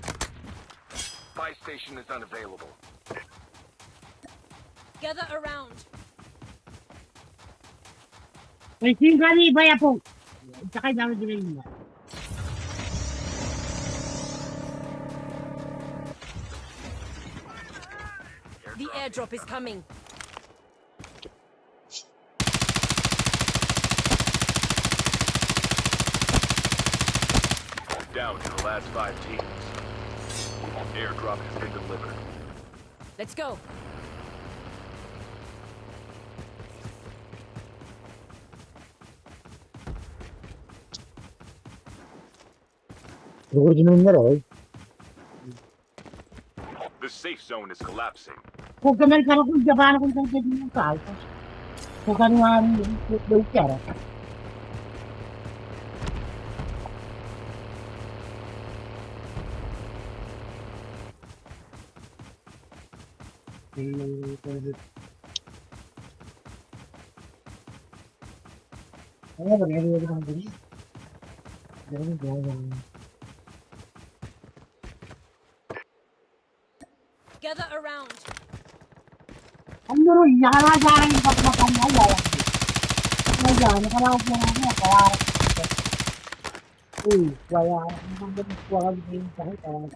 spotted. Buy station is unavailable. Gather around. May singgali ba yan po? Sakay namin din yun. The airdrop is coming. Down to the last 5 teams. Airdrop has been delivered. Let's go. The safe zone is collapsing. Kung kamay ka kung gabahan kung saan yung kahit. Kung kano nga yung kera. Ano ba yan yung mga gani? Ganun ba? Gather around. Ano rin, nakalagaan yung pagmakan na yan. Nakalagaan na kaya. Uy, kaya, ang ganit ko ang ganit kahit kaya.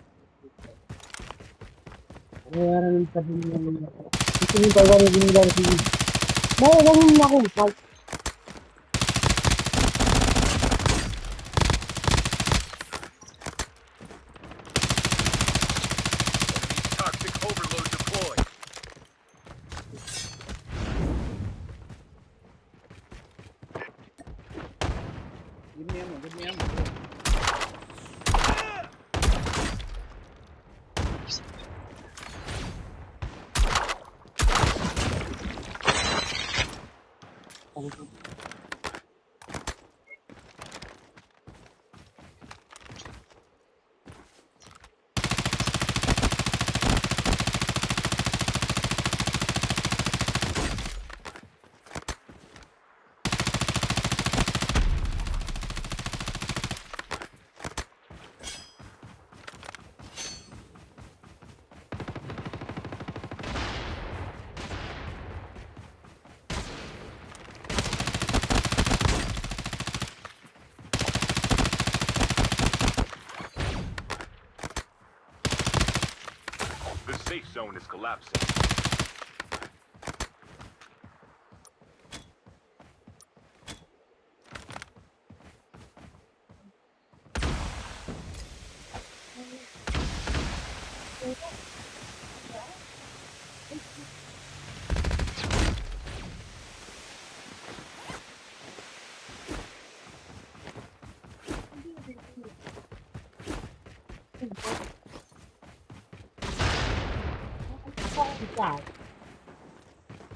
Kaya rin sabihin naman ako. Ito yung tawa na ginila na sige. Ganun ako. Toxic overload deployed. Give me ammo, give me ammo. The safe zone is collapsing.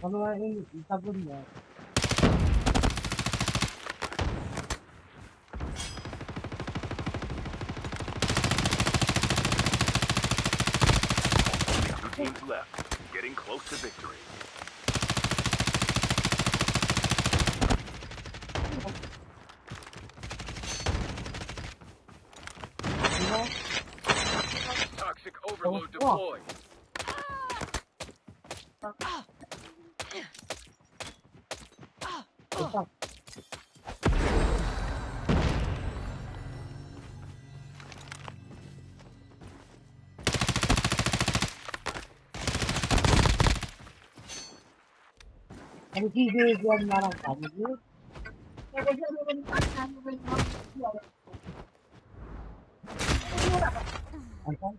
Ano nga yung itabon mo? Only 2 teams left. Getting close to victory. Toxic overload deployed. Ang kibigyan na lang kami. Okay.